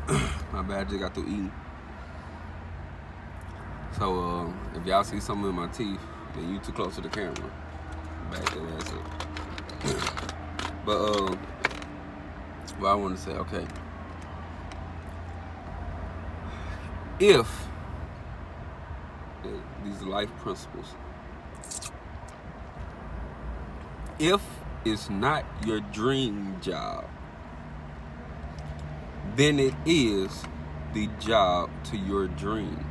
My bad, I just got through eating. So if y'all see something in my teeth, then you too close to the camera. Back that ass up. But what I want to say, okay. If these life principles, if it's not your dream job, then it is the job to your dream.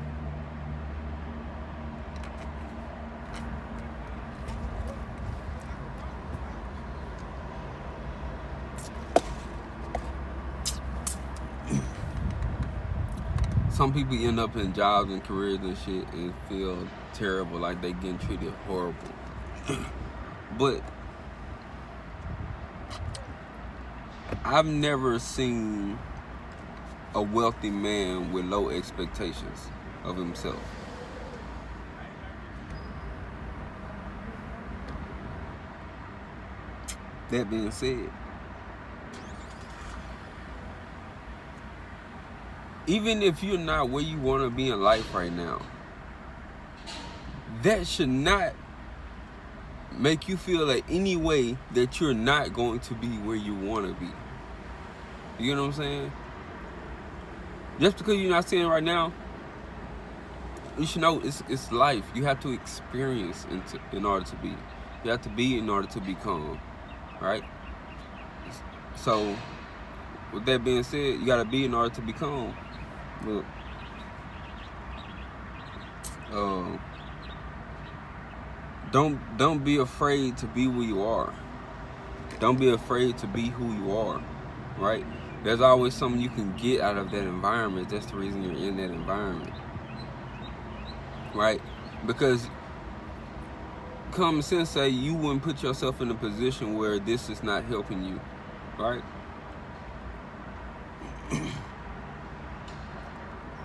Some people end up in jobs and careers and shit and feel terrible, like they getting treated horrible. But I've never seen a wealthy man with low expectations of himself. That being said, even if you're not where you want to be in life right now, that should not make you feel like any way that you're not going to be where you want to be. You know what I'm saying? Just because you're not seeing it right now, you should know it's life. You have to experience in order to be. You have to be in order to become, right? So, with that being said, you got to be in order to become. Look, don't be afraid to be who you are. Don't be afraid to be who you are, right? There's always something you can get out of that environment. That's the reason you're in that environment, right? Because common sense say you wouldn't put yourself in a position where this is not helping you, right?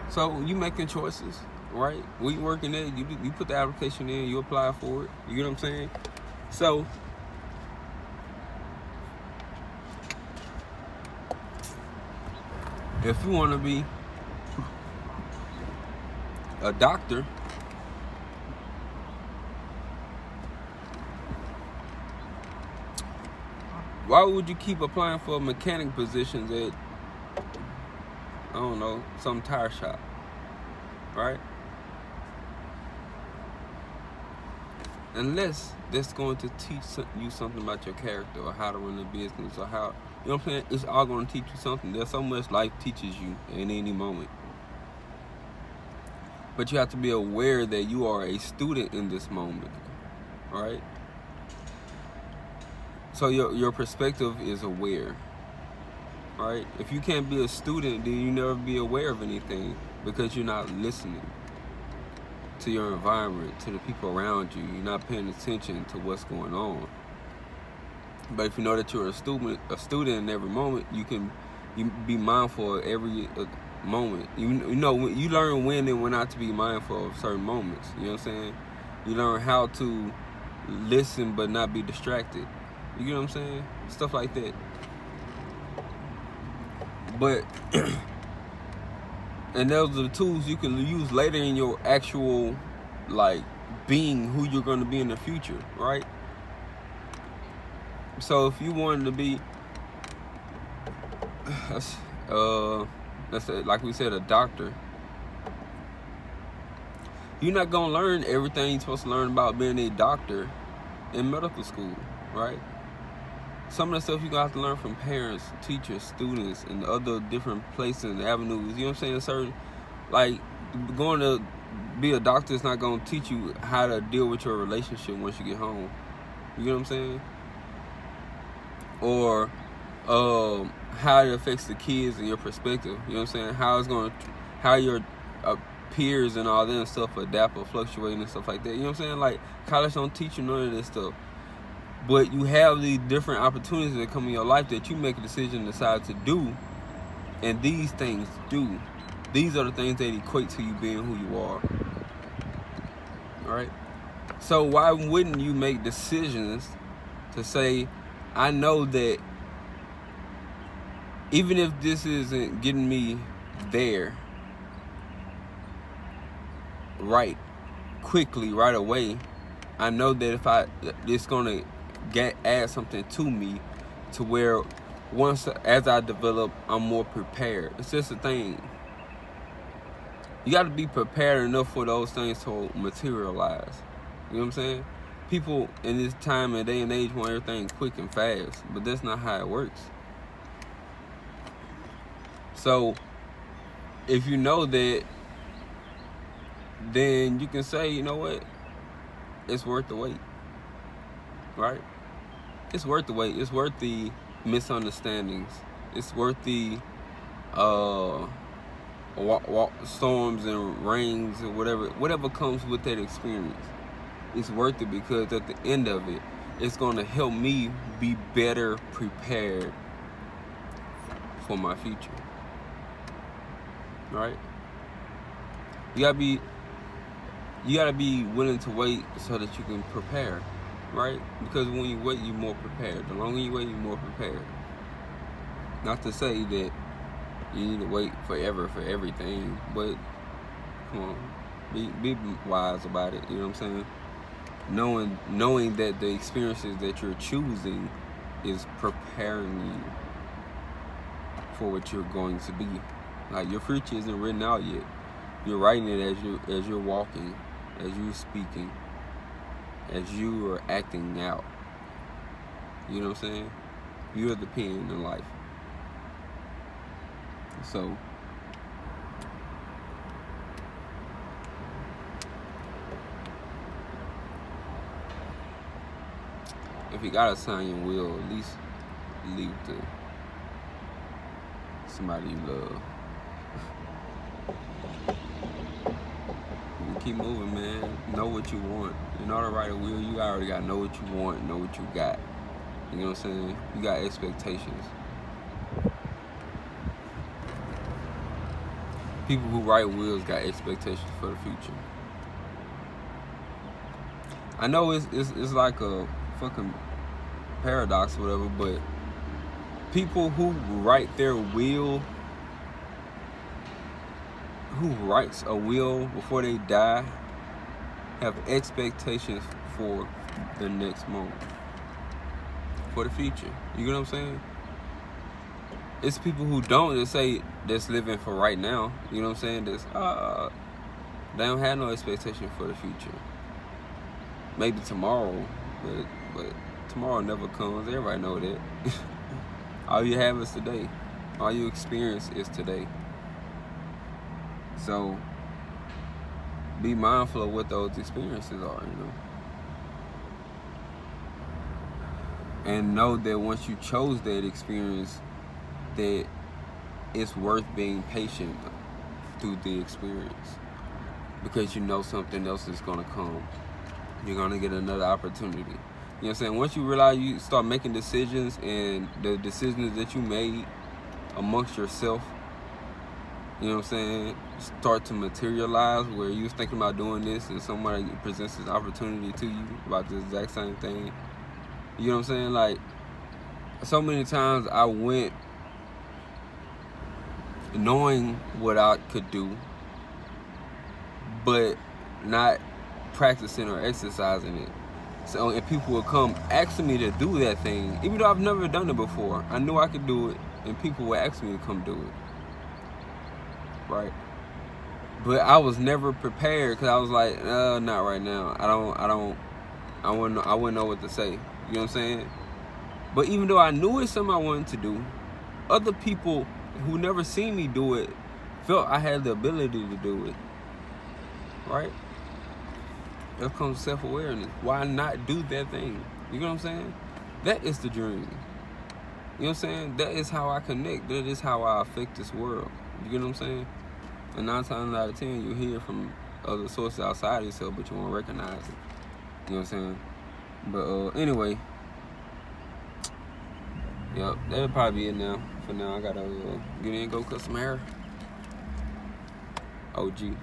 So you making choices, right? When you working there, you put the application in, you apply for it. You get what I'm saying? So if you want to be a doctor, why would you keep applying for mechanic positions at, I don't know, some tire shop, right? Unless that's going to teach you something about your character or how to run a business or how, you know what I'm saying? It's all going to teach you something. There's so much life teaches you in any moment. But you have to be aware that you are a student in this moment, right? So your perspective is aware, right? If you can't be a student, then you never be aware of anything because you're not listening to your environment, to the people around you. You're not paying attention to what's going on. But if you know that you're a student in every moment, you be mindful of every moment. You know, you learn when and when not to be mindful of certain moments. You know what I'm saying? You learn how to listen but not be distracted. You get what I'm saying? Stuff like that. But and those are the tools you can use later in your actual, like, being who you're going to be in the future, right? So if you wanted to be, let's say, like we said, a doctor, you're not going to learn everything you're supposed to learn about being a doctor in medical school, right? Some of the stuff you're going to have to learn from parents, teachers, students, and other different places and avenues. You know what I'm saying? Like, going to be a doctor is not going to teach you how to deal with your relationship once you get home. You know what I'm saying? Or how it affects the kids and your perspective. You know what I'm saying? How your peers and all that and stuff adapt or fluctuate and stuff like that. You know what I'm saying? Like, college don't teach you none of this stuff. But you have these different opportunities that come in your life that you make a decision and decide to do. And these things do. These are the things that equate to you being who you are. Alright? So why wouldn't you make decisions to say, I know that even if this isn't getting me there right quickly, right away, I know that it's gonna add something to me, to where as I develop, I'm more prepared. It's just a thing. You got to be prepared enough for those things to materialize. You know what I'm saying? People in this time and day and age want everything quick and fast, but that's not how it works. So if you know that, then you can say, you know what, it's worth the wait, right? It's worth the wait. It's worth the misunderstandings. It's worth the storms and rains and whatever comes with that experience. It's worth it, because at the end of it, it's going to help me be better prepared for my future. Right? You gotta be willing to wait so that you can prepare, right? Because when you wait, you're more prepared. The longer you wait, you're more prepared. Not to say that you need to wait forever for everything, but come on, be wise about it. You know what I'm saying? Knowing that the experiences that you're choosing is preparing you for what you're going to be. Like, your future isn't written out yet. You're writing it as you're walking, as you're speaking, as you are acting out. You know what I'm saying? You're the pen in life. So if you gotta sign your will, at least leave to somebody you love. Keep moving, man. Know what you want. In order to write a will, you already gotta know what you want, know what you got. You know what I'm saying? You got expectations. People who write wills got expectations for the future. I know it's like a fucking paradox or whatever, but people who write their will, who writes a will before they die, have expectations for the next moment, for the future. You get what I'm saying? It's people who don't, that say that's living for right now. You know what I'm saying? That's they don't have no expectation for the future. Maybe tomorrow, but tomorrow never comes. Everybody know that. All you have is today. All you experience is today. So be mindful of what those experiences are, you know. And know that once you chose that experience, that it's worth being patient through the experience, because you know something else is gonna come. You're gonna get another opportunity. You know what I'm saying? Once you realize, you start making decisions, and the decisions that you made amongst yourself, you know what I'm saying, start to materialize, where you was thinking about doing this and somebody presents this opportunity to you about the exact same thing. You know what I'm saying? Like, so many times I went knowing what I could do, but not practicing or exercising it. So, and people would come asking me to do that thing, even though I've never done it before. I knew I could do it, and people would ask me to come do it. Right? But I was never prepared, because I was like, not right now. I wouldn't know what to say. You know what I'm saying? But even though I knew it's something I wanted to do, other people who never seen me do it felt I had the ability to do it. Right? There comes self-awareness. Why not do that thing? You know what I'm saying? That is the dream. You know what I'm saying? That is how I connect. That is how I affect this world. You get what I'm saying? And 9 times out of 10, you hear from other sources outside of yourself, but you won't recognize it. You know what I'm saying? But anyway, yep, that'll probably be it now. For now, I gotta get in and go cut some hair. OG.